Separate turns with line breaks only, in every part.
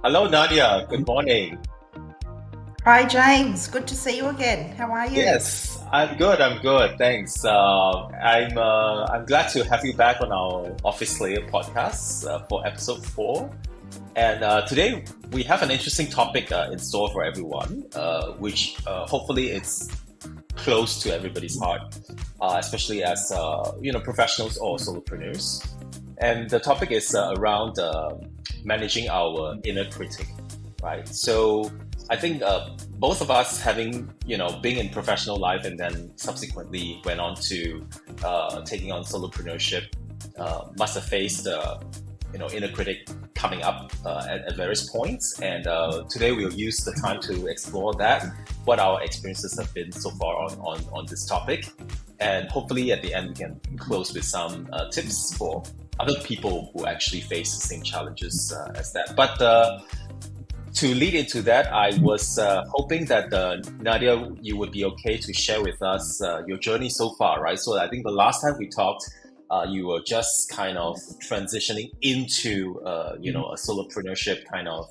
Hello, Nadia. Good morning.
Hi, James. Good to see you again. How are you?
Yes, I'm good. I'm good. Thanks. I'm glad to have you back on our Office Layer podcast for episode 4. And today we have an interesting topic in store for everyone, which hopefully it's close to everybody's heart, especially as professionals or solopreneurs. And the topic is around managing our inner critic, right? So I think both of us having being in professional life and then subsequently went on to taking on solopreneurship must have faced inner critic coming up at various points. And today we'll use the time to explore that, what our experiences have been so far on this topic. And hopefully at the end we can close with some tips for other people who actually face the same challenges as that. But to lead into that, I was hoping that Nadia, you would be okay to share with us your journey so far, right? So I think the last time we talked, you were just kind of transitioning into, a solopreneurship kind of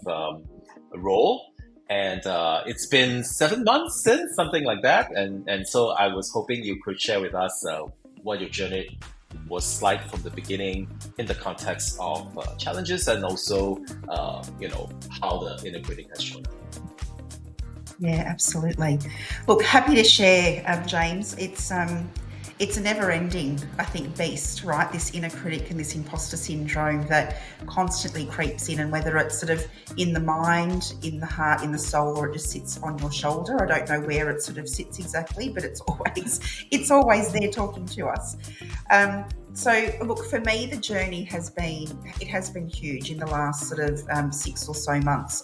role. And it's been 7 months since, something like that. And so I was hoping you could share with us what your journey was like from the beginning in the context of challenges and also, how the inner critic has shown up.
Yeah, absolutely. Look, happy to share, James. It's a never-ending, I think, beast, right? This inner critic and this imposter syndrome that constantly creeps in, and whether it's sort of in the mind, in the heart, in the soul, or it just sits on your shoulder. I don't know where it sort of sits exactly, but it's always there talking to us. So look, for me, the journey has been huge in the last sort of 6 or so months.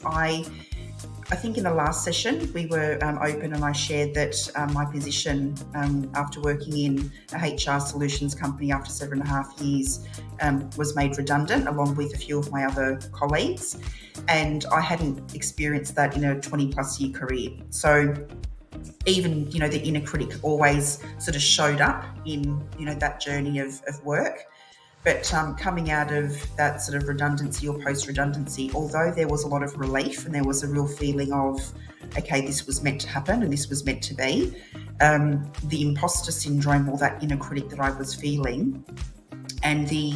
I think in the last session we were open, and I shared that my position after working in a HR solutions company after 7.5 years was made redundant, along with a few of my other colleagues, and I hadn't experienced that in a 20+ year career. So even the inner critic always sort of showed up in that journey of work. But coming out of that sort of redundancy or post-redundancy, although there was a lot of relief and there was a real feeling of, okay, this was meant to happen and this was meant to be, the imposter syndrome, or that inner critic that I was feeling, and the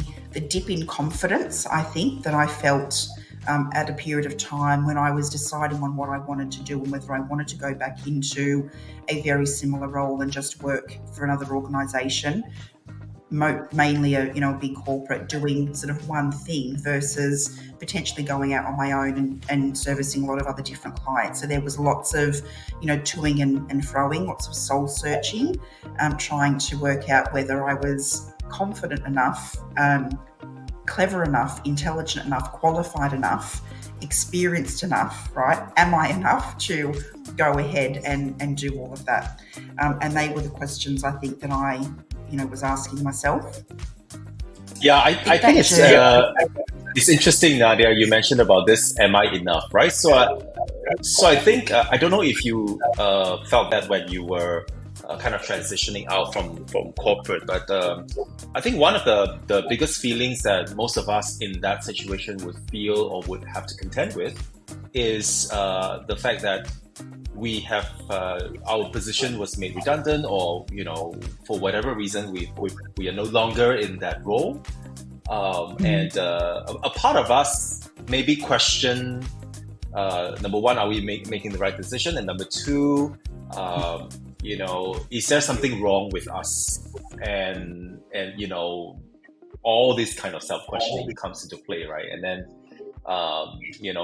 dip in confidence, I think, that I felt at a period of time when I was deciding on what I wanted to do and whether I wanted to go back into a very similar role and just work for another organisation, mainly a big corporate, doing sort of one thing versus potentially going out on my own and servicing a lot of other different clients. So there was lots of toing and froing, lots of soul searching, trying to work out whether I was confident enough, clever enough, intelligent enough, qualified enough, experienced enough, right? Am I enough to go ahead and do all of that? And they were the questions I think that I was asking myself.
Yeah, I think it's interesting, Nadia. You mentioned about this. Am I enough? Right. So I think I don't know if you felt that when you were kind of transitioning out from corporate, but I think one of the biggest feelings that most of us in that situation would feel or would have to contend with is the fact that we have our position was made redundant, or for whatever reason we are no longer in that role, and a part of us maybe question, number one, are we making the right decision, and number two, is there something wrong with us, and all this kind of self-questioning comes into play, right? And then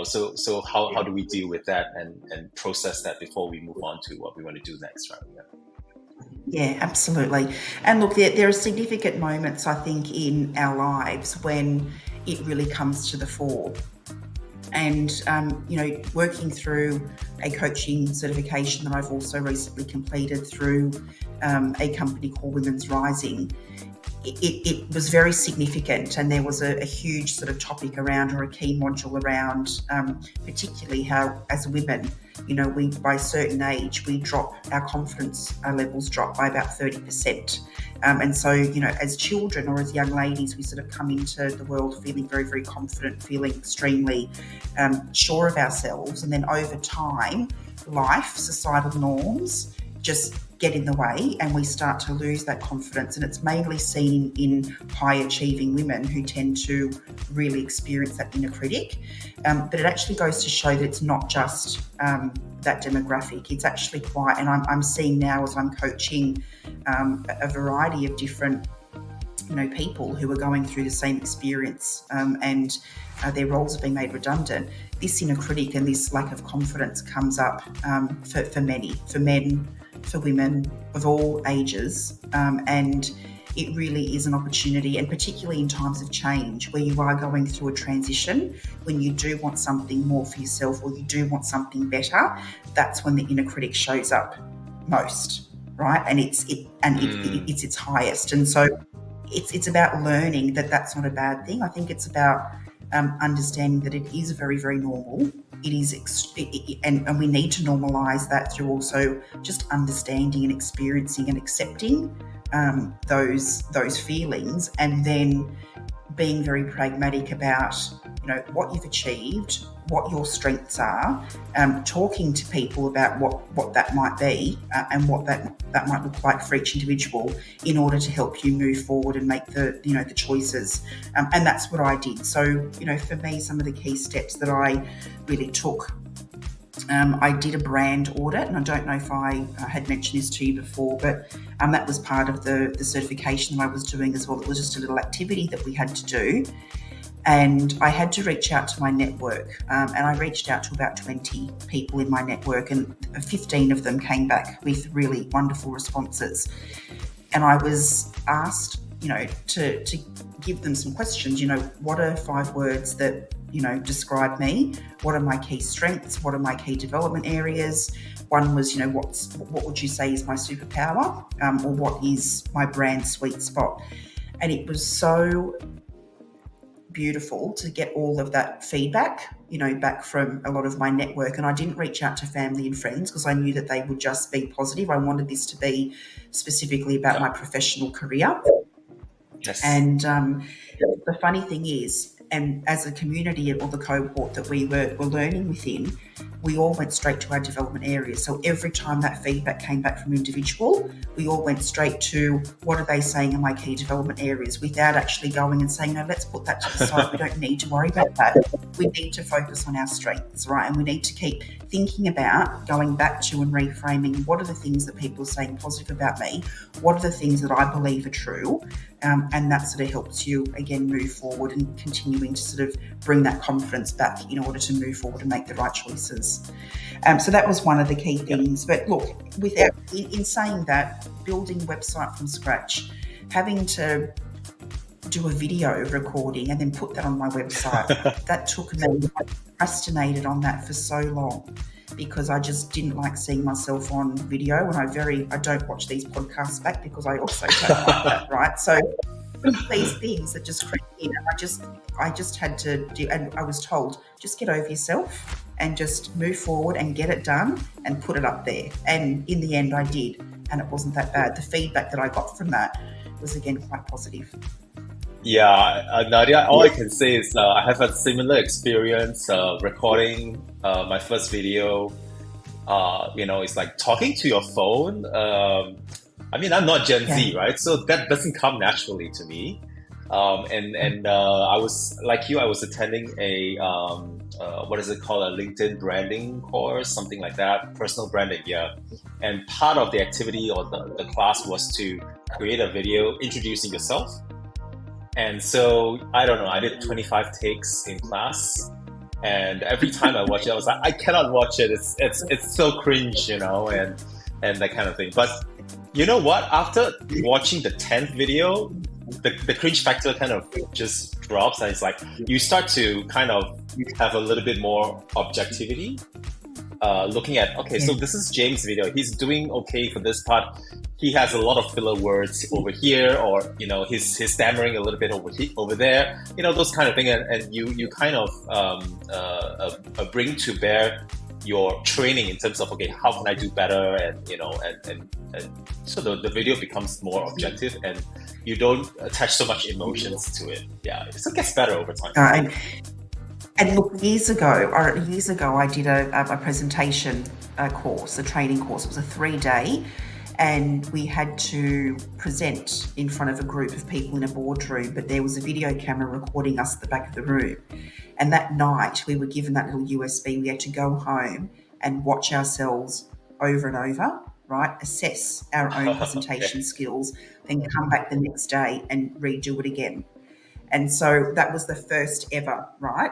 so how do we deal with that and process that before we move on to what we want to do next, right?
Yeah, absolutely. And look, there are significant moments, I think, in our lives when it really comes to the fore. And, working through a coaching certification that I've also recently completed through a company called Women's Rising, it was very significant, and there was a huge sort of topic around, or a key module around, particularly how as women, we by a certain age we drop our confidence levels drop by about 30%. And so, as children or as young ladies, we sort of come into the world feeling very, very confident, feeling extremely sure of ourselves. And then over time, life, societal norms just get in the way, and we start to lose that confidence. And it's mainly seen in high achieving women who tend to really experience that inner critic. But it actually goes to show that it's not just that demographic. It's actually quite, and I'm seeing now as I'm coaching a variety of different people who are going through the same experience, and their roles are being made redundant. This inner critic and this lack of confidence comes up for many, for men, for women of all ages, and it really is an opportunity, and particularly in times of change where you are going through a transition, when you do want something more for yourself or you do want something better, that's when the inner critic shows up most, right? And it's its highest. And so it's about learning that that's not a bad thing. I think it's about understanding that it is very, very normal. It is, and we need to normalise that through also just understanding and experiencing and accepting those feelings, and then being very pragmatic about what you've achieved, what your strengths are, talking to people about what that might be, and what that might look like for each individual, in order to help you move forward and make the choices. And that's what I did. So for me, some of the key steps that I really took, I did a brand audit, and I don't know if I had mentioned this to you before, but that was part of the certification that I was doing as well. It was just a little activity that we had to do. And I had to reach out to my network, and I reached out to about 20 people in my network, and 15 of them came back with really wonderful responses. And I was asked, to give them some questions. What are 5 words that describe me? What are my key strengths? What are my key development areas? One was, what would you say is my superpower, or what is my brand sweet spot? And it was so beautiful to get all of that feedback, back from a lot of my network. And I didn't reach out to family and friends because I knew that they would just be positive. I wanted this to be specifically about my professional career.
Yes.
And the funny thing is, and as a community or the cohort that we were learning within, we all went straight to our development areas. So every time that feedback came back from an individual, we all went straight to, what are they saying in my key development areas, without actually going and saying, no, let's put that to the side. We don't need to worry about that. We need to focus on our strengths, right? And we need to keep thinking about going back to and reframing, what are the things that people are saying positive about me? What are the things that I believe are true? And that sort of helps you, again, move forward and continuing to sort of bring that confidence back in order to move forward and make the right choices. So that was one of the key things. But look, in saying that, building a website from scratch, having to do a video recording and then put that on my website, that took me, I procrastinated on that for so long, because I just didn't like seeing myself on video, and I don't watch these podcasts back because I also don't like that, right? So these things that just creep in, and I just had to do, and I was told, just get over yourself and just move forward and get it done and put it up there. And in the end I did, and it wasn't that bad. The feedback that I got from that was, again, quite positive.
Yeah, Nadia, all I can say is I have a similar experience recording my first video. It's like talking to your phone. I mean, I'm not Gen Z, right? So that doesn't come naturally to me. And I was, like you, I was attending a, what is it called? A LinkedIn branding course, something like that. Personal branding, yeah. And part of the activity or the class was to create a video introducing yourself. And so, I don't know, I did 25 takes in class. And every time I watch it, I was like, I cannot watch it. It's so cringe, and that kind of thing. But you know what? After watching the 10th video, the cringe factor kind of just drops, and it's like you start to kind of have a little bit more objectivity. Looking at, okay, so this is James' video. He's doing okay for this part. he has a lot of filler words over here, or he's stammering a little bit over there, those kind of thing, and you kind of bring to bear your training in terms of, okay, how can I do better, and so the video becomes more objective, and you don't attach so much emotions to it. Yeah, so it gets better over time.
And look, years ago, I did a presentation course, a training course. It was a 3-day, and we had to present in front of a group of people in a boardroom, but there was a video camera recording us at the back of the room. And that night we were given that little USB. We had to go home and watch ourselves over and over, right? Assess our own presentation skills, then come back the next day and redo it again. And so that was the first ever, right,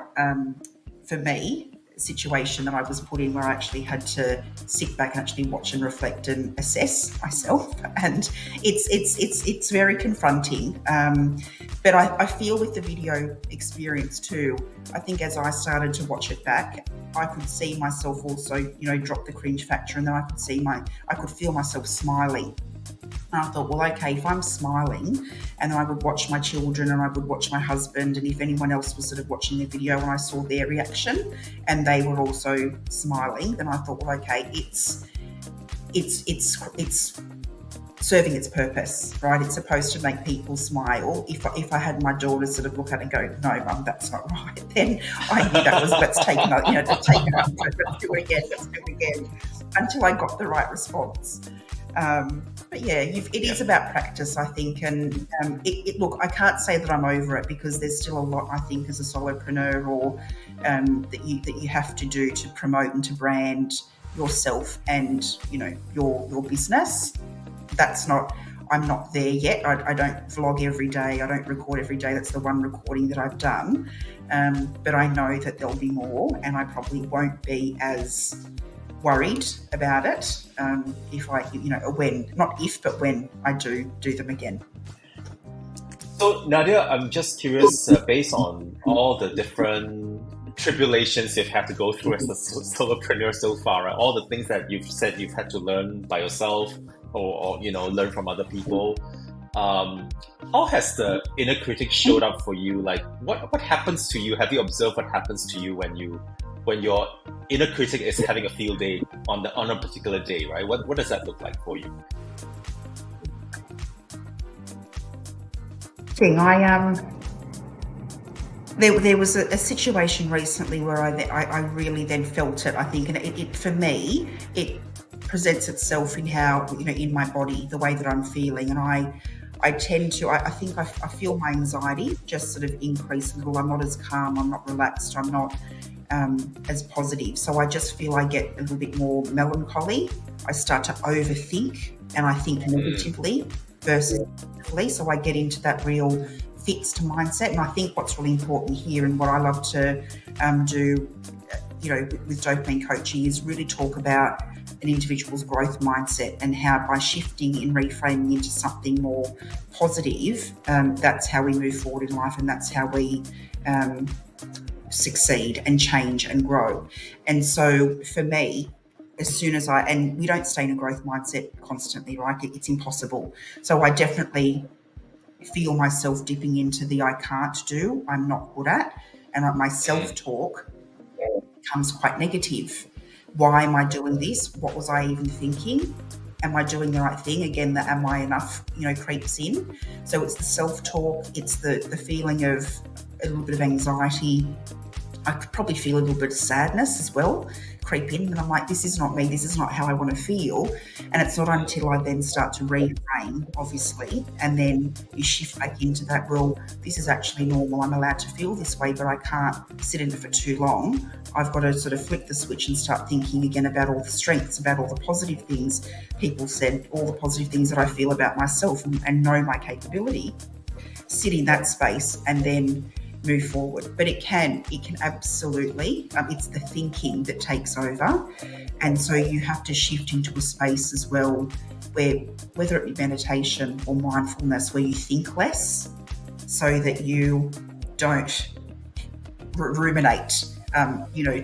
for me, situation that I was put in where I actually had to sit back and actually watch and reflect and assess myself. And it's very confronting. But I feel with the video experience too, I think as I started to watch it back, I could see myself also, drop the cringe factor, and then I could feel myself smiling. And I thought, well, okay, if I'm smiling, and then I would watch my children and I would watch my husband, and if anyone else was sort of watching the video and I saw their reaction and they were also smiling, then I thought, well, okay, it's serving its purpose, right? It's supposed to make people smile. If I had my daughter sort of look at it and go, no, Mum, that's not right, then I knew let's take it up, let's do it again, until I got the right response. But yeah, it is about practice, I think, and look, I can't say that I'm over it, because there's still a lot, I think, as a solopreneur or that you have to do to promote and to brand yourself and your business. I'm not there yet. I don't vlog every day. I don't record every day. That's the one recording that I've done. But I know that there'll be more, and I probably won't be as worried about it if I, when I do them again.
So Nadia, I'm just curious, based on all the different tribulations you've had to go through as a solopreneur so far, right? All the things that you've said you've had to learn by yourself, or learn from other people. How has the inner critic showed up for you? Like, what happens to you? Have you observed what happens to you when your inner critic is having a field day on a particular day, right? What does that look like for you?
There was a situation recently where I really then felt it, I think, and it for me, it presents itself in how, in my body, the way that I'm feeling. And I tend to, I think I feel my anxiety just sort of increase a little. I'm not as calm, I'm not relaxed, I'm not as positive. So I just feel I get a little bit more melancholy. I start to overthink, and I think negatively versus positively. So I get into that real fixed mindset. And I think what's really important here, and what I love to do, with dopamine coaching, is really talk about an individual's growth mindset, and how by shifting and reframing into something more positive, that's how we move forward in life, and that's how we succeed and change and grow. And so for me, as soon as and we don't stay in a growth mindset constantly, right? It's impossible. So I definitely feel myself dipping into the I can't do, I'm not good at, and my self-talk becomes quite negative. Why am I doing this? What was I even thinking? Am I doing the right thing? Again, the am I enough, creeps in. So it's the self-talk, it's the feeling of a little bit of anxiety. I could probably feel a little bit of sadness as well creep in, and I'm like, this is not me, this is not how I want to feel. And it's not until I then start to reframe, obviously, and then you shift back into that, well, this is actually normal, I'm allowed to feel this way, but I can't sit in it for too long. I've got to sort of flick the switch and start thinking again about all the strengths, about all the positive things people said, all the positive things that I feel about myself, and know my capability. Sit in that space and then move forward. But it can absolutely, it's the thinking that takes over. And so you have to shift into a space as well where, whether it be meditation or mindfulness, where you think less, so that you don't ruminate,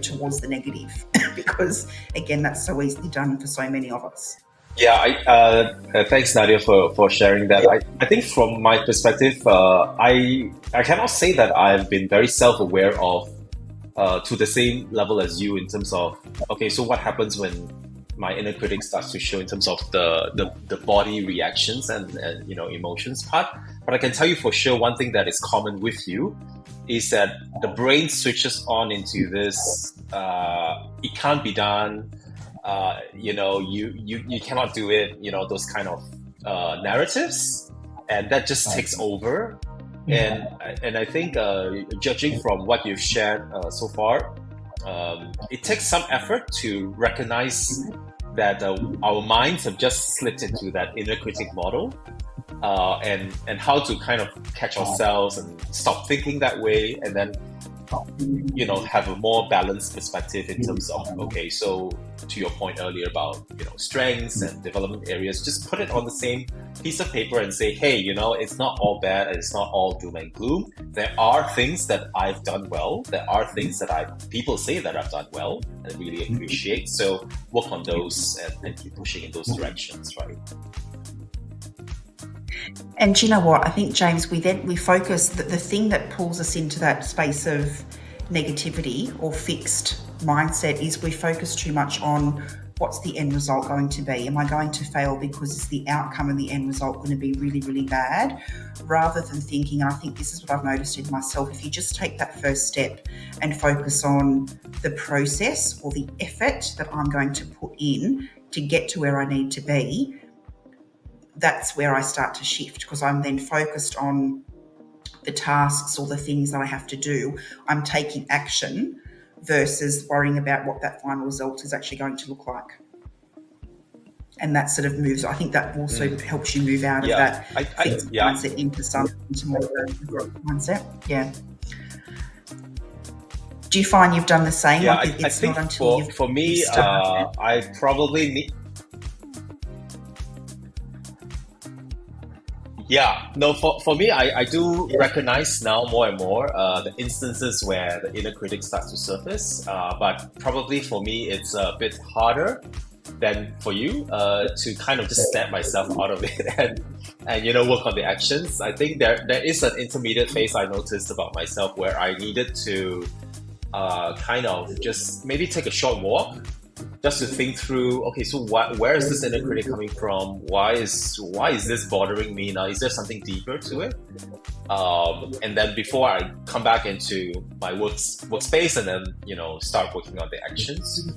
towards the negative, because again, that's so easily done for so many of us.
Yeah, thanks Nadia for sharing that. I think from my perspective, I cannot say that I've been very self-aware of to the same level as you in terms of okay, so what happens when my inner critic starts to show in terms of the body reactions and emotions part. But I can tell you for sure one thing that is common with you is that the brain switches on into this it can't be done, you cannot do it, those kind of narratives, and that just takes over. And and I think judging from what you've shared so far, it takes some effort to recognize that our minds have just slipped into that inner critic model, and how to kind of catch ourselves and stop thinking that way, and then have a more balanced perspective in terms of okay, so to your point earlier about strengths and development areas, just put it on the same piece of paper and say, hey, it's not all bad and it's not all doom and gloom. There are things that I've done well, there are things that people say that I've done well and really appreciate, so work on those and keep pushing in those directions, right?
And do you know what? I think, James, we focus the thing that pulls us into that space of negativity or fixed mindset is we focus too much on what's the end result going to be? Am I going to fail because is the outcome and the end result going to be really, really bad? Rather than thinking, and I think this is what I've noticed in myself, if you just take that first step and focus on the process or the effort that I'm going to put in to get to where I need to be, that's where I start to shift, because I'm then focused on the tasks or the things that I have to do. I'm taking action versus worrying about what that final result is actually going to look like. And that sort of moves, I think that also helps you move out of that fixed mindset into more of a growth mindset. Yeah. Do you find you've done the same?
Yeah,
like
I think for me, I probably need. Yeah, no, for me, I do recognize now more and more the instances where the inner critic starts to surface. But probably for me, it's a bit harder than for you to kind of just snap myself out of it and work on the actions. I think there is an intermediate phase I noticed about myself where I needed to kind of just maybe take a short walk just to think through, okay, so where is this inner critic coming from? Why is this bothering me now? Is there something deeper to it? And then before I come back into my workspace and then start working on the actions.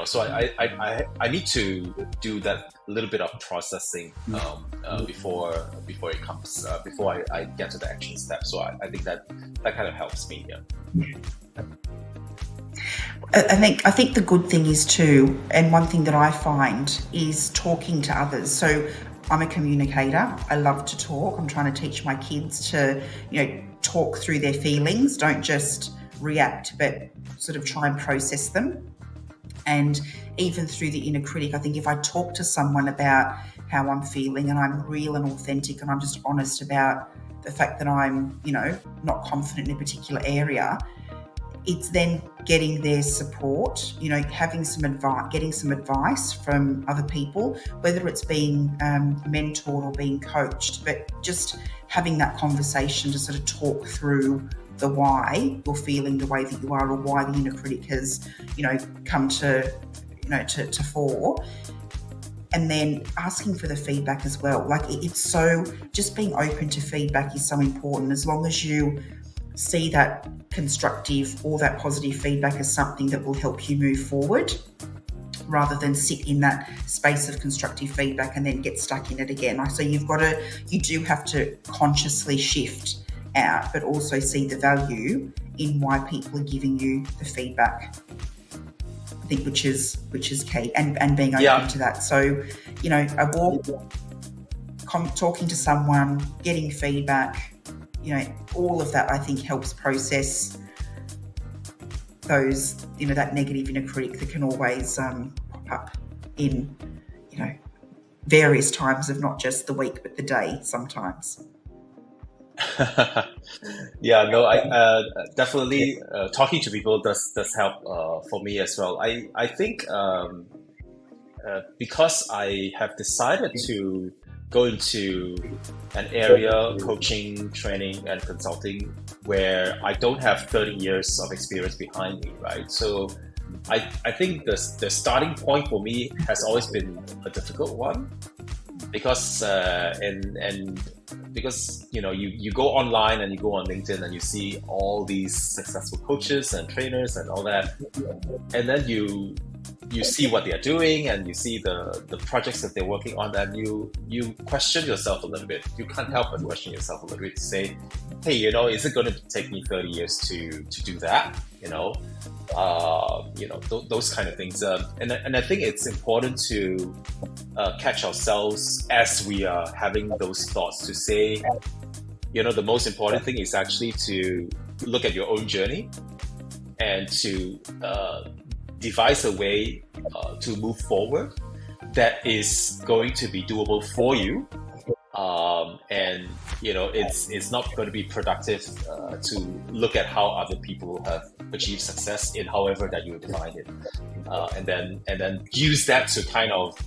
So I need to do that little bit of processing before it comes before I get to the action step. So I think that kind of helps me. Yeah.
I think the good thing is too, and one thing that I find is talking to others. So I'm a communicator. I love to talk. I'm trying to teach my kids to, talk through their feelings. Don't just react, but sort of try and process them. And even through the inner critic, I think if I talk to someone about how I'm feeling and I'm real and authentic and I'm just honest about the fact that I'm, not confident in a particular area, it's then getting their support, having some advice, getting some advice from other people, whether it's being mentored or being coached, but just having that conversation to sort of talk through the why you're feeling the way that you are, or why the inner critic has, come to fore. And then asking for the feedback as well. Like it's so, just being open to feedback is so important. As long as you see that constructive or that positive feedback as something that will help you move forward, rather than sit in that space of constructive feedback and then get stuck in it again. So you do have to consciously shift out, but also see the value in why people are giving you the feedback. I think which is key, and being open to that. So, a walk, talking to someone, getting feedback, all of that I think helps process those, that negative inner critic that can always pop up in, various times of not just the week but the day sometimes.
Yeah, no, I definitely talking to people does help for me as well. I think because I have decided to go into an area, coaching, training, and consulting, where I don't have 30 years of experience behind me, right? So I think the starting point for me has always been a difficult one, because because you go online and you go on LinkedIn and you see all these successful coaches and trainers and all that, and then you see what they are doing and you see the projects that they're working on, and you question yourself a little bit. You can't help but question yourself a little bit to say, hey, is it going to take me 30 years to do that? Those kind of things. And I think it's important to catch ourselves as we are having those thoughts, to say, the most important thing is actually to look at your own journey and to devise a way to move forward that is going to be doable for you. And it's not going to be productive to look at how other people have achieved success in however that you define it, and then use that to kind of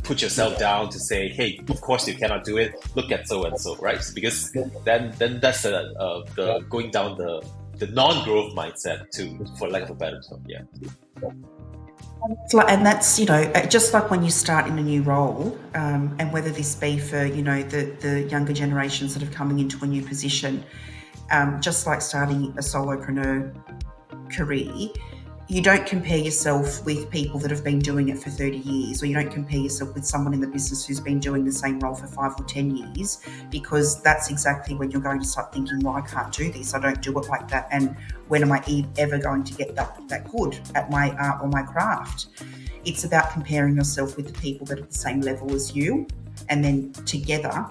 put yourself down to say, hey, of course you cannot do it. Look at so and so, right? Because then that's the going down the non-growth mindset, for lack of a better term. Yeah.
And that's, just like when you start in a new role, and whether this be for, the younger generations that are coming into a new position, just like starting a solopreneur career, you don't compare yourself with people that have been doing it for 30 years, or you don't compare yourself with someone in the business who's been doing the same role for 5 or 10 years, because that's exactly when you're going to start thinking, well, I can't do this. I don't do it like that. And when am I ever going to get that good at my art or my craft? It's about comparing yourself with the people that are at the same level as you, and then together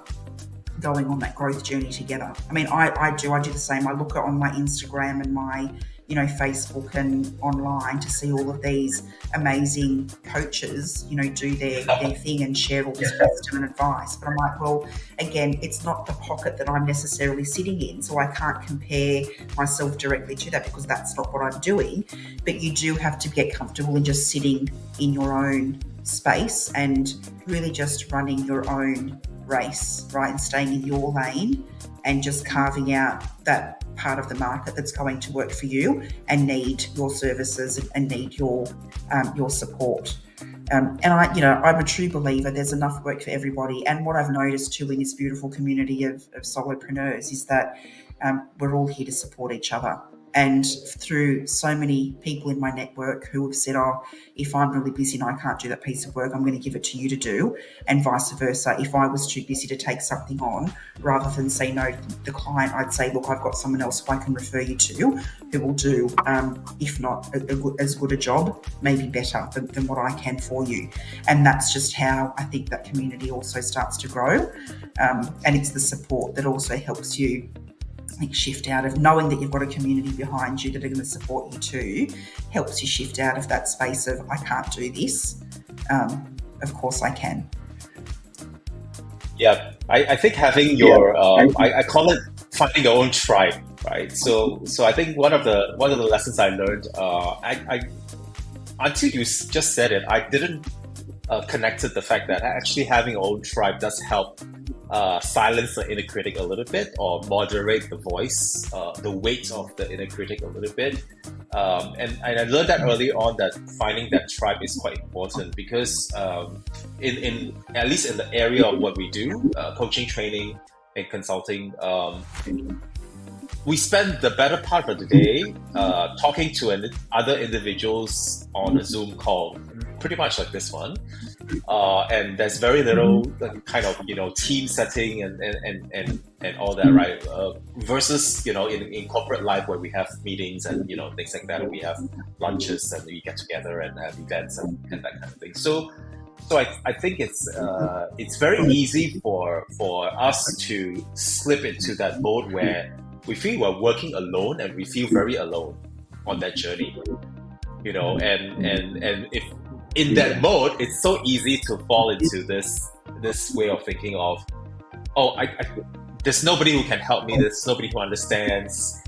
going on that growth journey together. I mean, I do the same. I look on my Instagram and my Facebook and online to see all of these amazing coaches, do their thing and share all this wisdom and advice. But I'm like, well, again, it's not the pocket that I'm necessarily sitting in, so I can't compare myself directly to that, because that's not what I'm doing. But you do have to get comfortable in just sitting in your own space and really just running your own race, right, and staying in your lane and just carving out that part of the market that's going to work for you and need your services and need your support. And I'm a true believer there's enough work for everybody. And what I've noticed too in this beautiful community of solopreneurs is that we're all here to support each other. And through so many people in my network who have said, oh, if I'm really busy and I can't do that piece of work, I'm going to give it to you to do, and vice versa. If I was too busy to take something on, rather than say no to the client, I'd say, look, I've got someone else who I can refer you to who will do, if not as good a job, maybe better than what I can for you. And that's just how I think that community also starts to grow. And it's the support that also helps you shift out of knowing that you've got a community behind you that are going to support you too, helps you shift out of that space of I can't do this. Of course I can.
Yeah, I think having your I call it finding your own tribe, right? So I think one of the lessons I learned, I until you just said it, I didn't connected the fact that actually having your own tribe does help silence the inner critic a little bit, or moderate the voice, the weight of the inner critic a little bit. And I learned that early on, that finding that tribe is quite important, because in at least in the area of what we do, coaching, training, and consulting, we spend the better part of the day talking to other individuals on a Zoom call, pretty much like this one. And there's very little kind of team setting and all that, right? Versus in corporate life, where we have meetings and things like that, and we have lunches and we get together and have events and that kind of thing. So I think it's very easy for us to slip into that mode where we feel we're working alone and we feel very alone on that journey, and if in that mode, it's so easy to fall into this way of thinking of, oh, there's nobody who can help me, there's nobody who understands,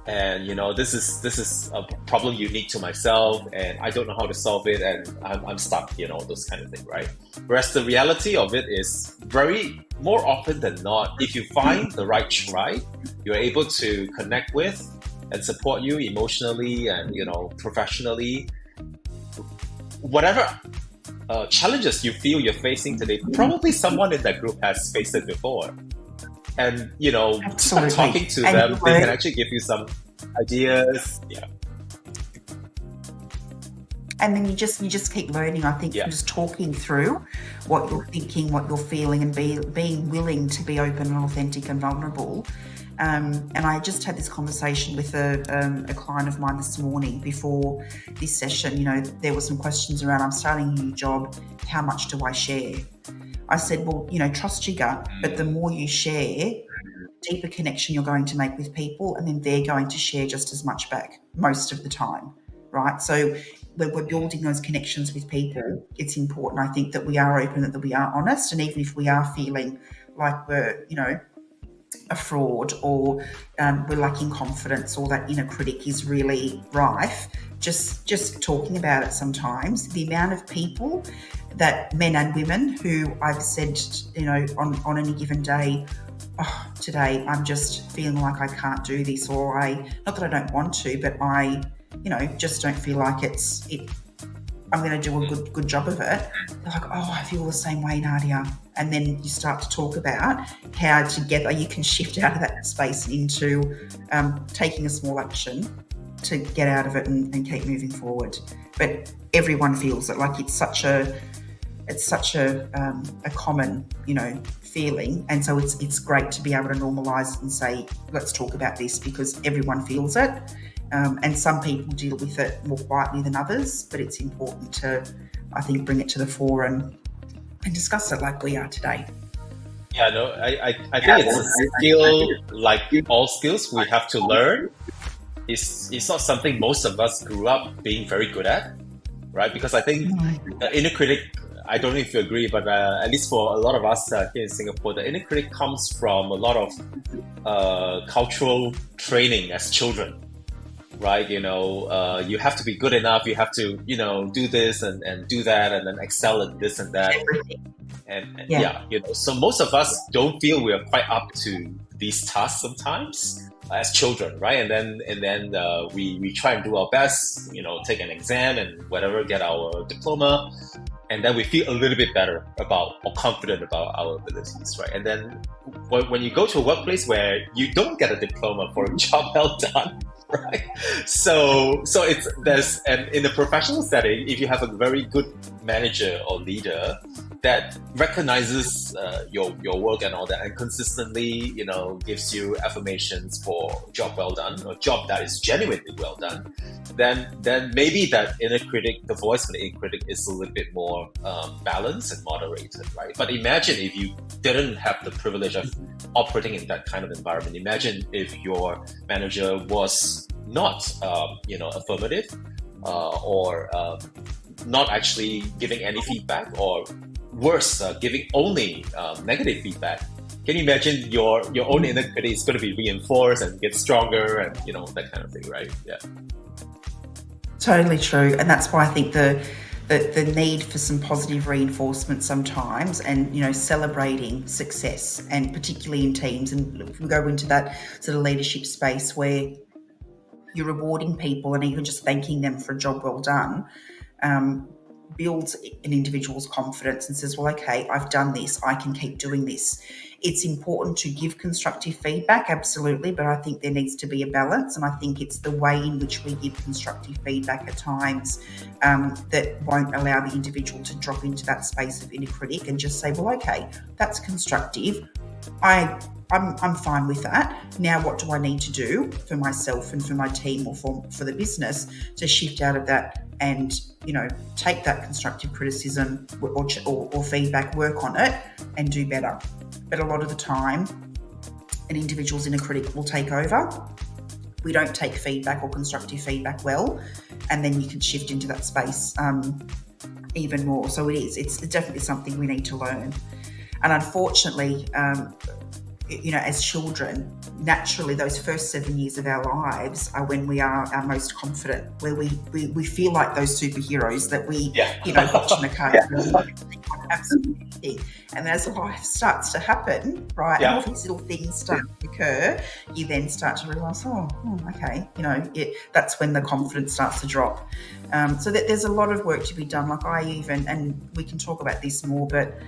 and this is a problem unique to myself, and I don't know how to solve it, and I'm stuck, those kind of thing, right? Whereas the reality of it is, very more often than not, if you find the right tribe you're able to connect with and support you emotionally and professionally, whatever challenges you feel you're facing today, probably someone in that group has faced it before. And start talking to them, they can actually give you some ideas. Yeah.
And then you just keep learning, I think, from just talking through what you're thinking, what you're feeling, and being willing to be open and authentic and vulnerable. And I just had this conversation with a client of mine this morning before this session. There were some questions around, I'm starting a new job, how much do I share? I said, well, trust your gut, but the more you share, deeper connection you're going to make with people, and then they're going to share just as much back most of the time, right? So when we're building those connections with people, it's important, I think, that we are open, that we are honest, and even if we are feeling like we're, a fraud, or we're lacking confidence, or that inner critic is really rife, just talking about it sometimes. The amount of people, that men and women, who I've said, on any given day, oh, today I'm just feeling like I can't do this, or not that I don't want to, but I, just don't feel like I'm going to do a good job of it. They're like, oh, I feel the same way, Nadia. And then you start to talk about how together you can shift out of that space into taking a small action to get out of it and keep moving forward. But everyone feels it. Like it's such a common, feeling. And so it's great to be able to normalise it and say, let's talk about this, because everyone feels it. And some people deal with it more quietly than others, but it's important to, I think, bring it to the fore and discuss it like we are today.
Yeah, no, I think it's a skill, like all skills we have to learn. It's not something most of us grew up being very good at, right? Because I think the inner critic, I don't know if you agree, but at least for a lot of us here in Singapore, the inner critic comes from a lot of cultural training as children. Right, you have to be good enough. You have to, do this and do that, and then excel at this and that. And so most of us don't feel we are quite up to these tasks sometimes as children, right? And then we try and do our best, take an exam and whatever, get our diploma, and then we feel a little bit better about, or confident about, our abilities, right? And then when you go to a workplace where you don't get a diploma for a job well done, right? So and in a professional setting, if you have a very good manager or leader that recognizes your work and all that, and consistently, gives you affirmations for job well done, or job that is genuinely well done, then maybe that inner critic, the voice of the inner critic, is a little bit more balanced and moderated, right? But imagine if you didn't have the privilege of operating in that kind of environment. Imagine if your manager was not, affirmative, or not actually giving any feedback, or worse, giving only negative feedback. Can you imagine your own inner critic is going to be reinforced and get stronger, and that kind of thing, right? Yeah.
Totally true, and that's why I think the need for some positive reinforcement sometimes, and celebrating success, and particularly in teams, and if we go into that sort of leadership space where you're rewarding people and even just thanking them for a job well done, builds an individual's confidence and says, well, okay, I've done this, I can keep doing this. It's important to give constructive feedback, absolutely, but I think there needs to be a balance, and I think it's the way in which we give constructive feedback at times that won't allow the individual to drop into that space of inner critic and just say, well, okay, that's constructive. I'm fine with that. Now, what do I need to do for myself and for my team, or for the business, to shift out of that and, take that constructive criticism or feedback, work on it and do better. But a lot of the time, an individual's inner critic will take over. We don't take feedback or constructive feedback well, and then you can shift into that space even more. So it's definitely something we need to learn. And unfortunately, as children, naturally those first 7 years of our lives are when we are our most confident, where we feel like those superheroes that we, watch in a cartoon. Absolutely. And as life starts to happen, right, and all these little things start to occur, you then start to realise, okay, that's when the confidence starts to drop. So that there's a lot of work to be done. Like and we can talk about this more, but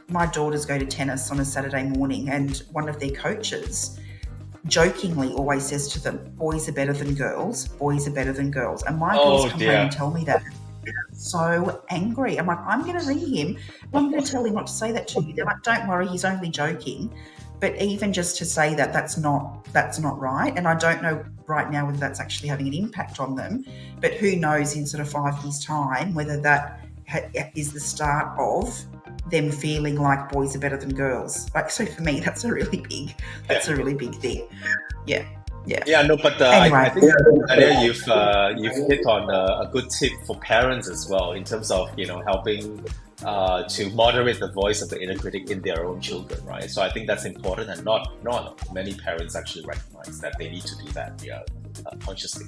my daughters go to tennis on a Saturday morning, and one of their coaches jokingly always says to them, boys are better than girls, boys are better than girls. And my girls come home and tell me that. So angry. I'm like, I'm going to ring him. I'm going to tell him not to say that to you. They're like, don't worry, he's only joking. But even just to say that, that's not right. And I don't know right now whether that's actually having an impact on them. But who knows in sort of 5 years' time whether that is the start of them feeling like boys are better than girls. Like, so for me, that's a really big thing. Yeah.
No, but
anyway.
I think Nadia, you've hit on a good tip for parents as well in terms of helping to moderate the voice of the inner critic in their own children, right? So I think that's important, and not many parents actually recognize that they need to do that consciously.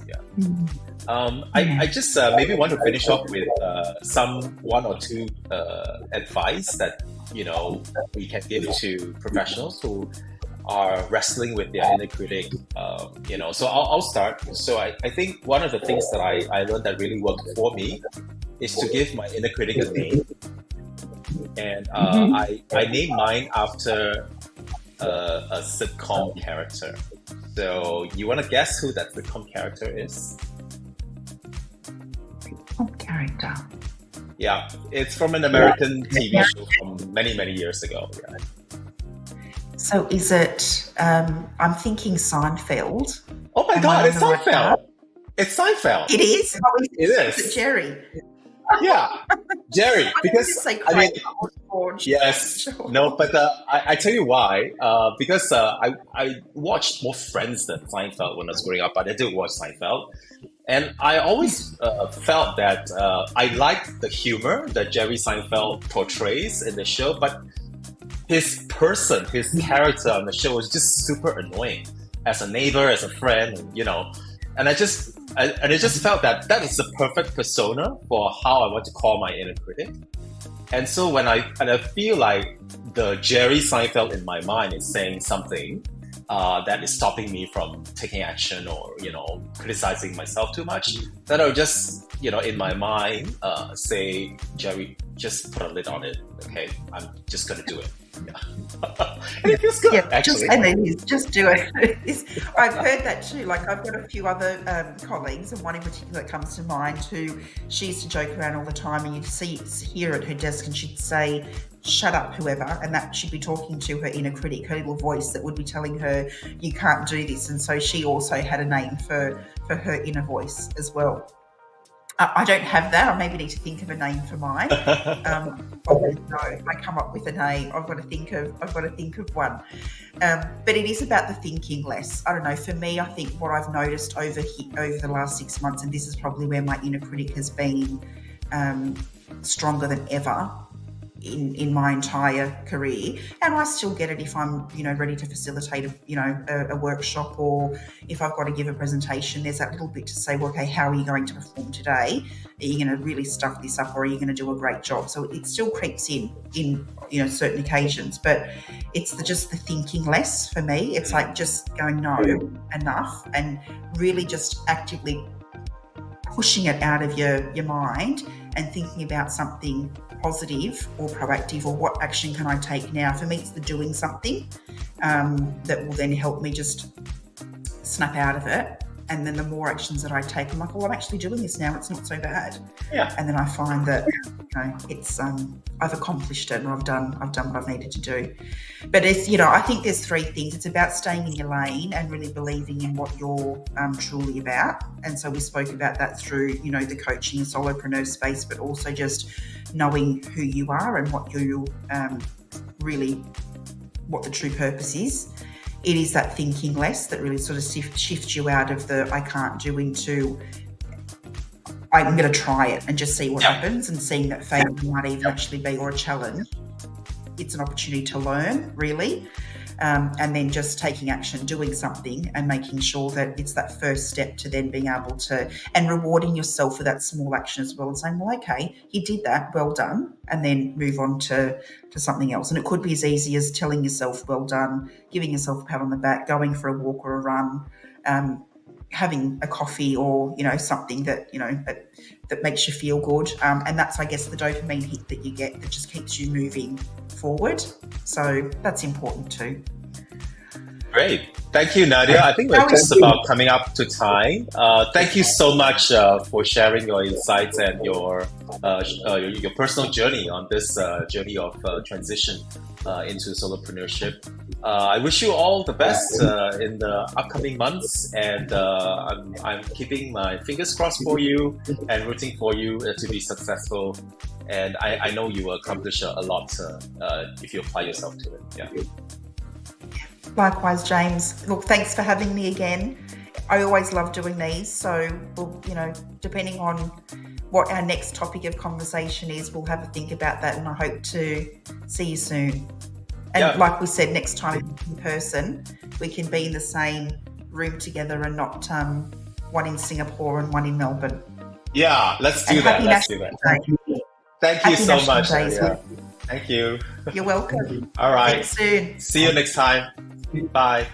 I just maybe want to finish off with one or two advice that we can give to professionals who are wrestling with their inner critic. So I'll start. So I think one of the things that I learned that really worked for me is to give my inner critic a name. And I named mine after a sitcom character. So you want to guess who that sitcom character is?
Sitcom character?
Yeah, it's from an American TV show from many, many years ago. Yeah.
So is it, I'm thinking Seinfeld.
Oh my God, it's Seinfeld. It's Seinfeld.
It is?
It is.
Is it Jerry?
Yeah, Jerry. Because yes,
sure.
No, but I tell you why. Because I watched more Friends than Seinfeld when I was growing up, but I did watch Seinfeld, and I always felt that I liked the humor that Jerry Seinfeld portrays in the show, but his character on the show was just super annoying as a neighbor, as a friend, and I just felt that is the perfect persona for how I want to call my inner critic. And so when I feel like the Jerry Seinfeld in my mind is saying something that is stopping me from taking action or criticizing myself too much, then I'll just in my mind say, Jerry, just put a lid on it. Okay, I'm just gonna do it. Yeah. And it feels good, actually.
Just do it. I've heard that too. Like, I've got a few other colleagues, and one in particular that comes to mind who she used to joke around all the time, and you'd hear at her desk, and she'd say, shut up, whoever, and that she'd be talking to her inner critic, her little voice that would be telling her, you can't do this. And so she also had a name for her inner voice as well. I don't have that. I maybe need to think of a name for mine. No, I come up with a name. I've got to think of one. But it is about the thinking less. I don't know. For me, I think what I've noticed over the last 6 months, and this is probably where my inner critic has been stronger than ever in my entire career, and I still get it if I'm ready to facilitate a workshop, or if I've got to give a presentation. There's that little bit to say, well, okay, how are you going to perform today? Are you going to really stuff this up, or are you going to do a great job? So it still creeps in certain occasions, but it's just the thinking less for me. It's like just going, no, enough, and really just actively pushing it out of your mind and thinking about something positive or proactive, or what action can I take now? For me, it's the doing something that will then help me just snap out of it. And then the more actions that I take, I'm like, well, I'm actually doing this now. It's not so bad.
Yeah.
And then I find that it's I've accomplished it, and I've done what I've needed to do. But it's I think there's three things. It's about staying in your lane and really believing in what you're truly about. And so we spoke about that through the coaching and solopreneur space, but also just knowing who you are and what you really what the true purpose is. It is that thinking less that really sort of shifts you out of the I can't do into I'm going to try it and just see what happens, and seeing that failure might even actually be, or a challenge. It's an opportunity to learn, really. and then just taking action, doing something, and making sure that it's that first step to then being able to, and rewarding yourself for that small action as well, and saying, well, okay, you did that, well done, and then move on to something else. And it could be as easy as telling yourself, well done, giving yourself a pat on the back, going for a walk or a run, having a coffee, or, something that, that makes you feel good. And that's, I guess, the dopamine hit that you get that just keeps you moving forward. So that's important too.
Great. Thank you, Nadia. I think we're just about coming up to time. Thank you so much for sharing your insights and your personal journey on this journey of transition into solopreneurship. I wish you all the best in the upcoming months, and I'm keeping my fingers crossed for you and rooting for you to be successful. And I know you will accomplish a lot if you apply yourself to it. Yeah.
Likewise, James. Look, thanks for having me again. I always love doing these. So, depending on what our next topic of conversation is, we'll have a think about that, and I hope to see you soon. And like we said, next time in person, we can be in the same room together and not one in Singapore and one in Melbourne.
Yeah, let's do that. Thank you so much. Thank you.
You're welcome.
All right.
See you soon.
See you next time. Bye.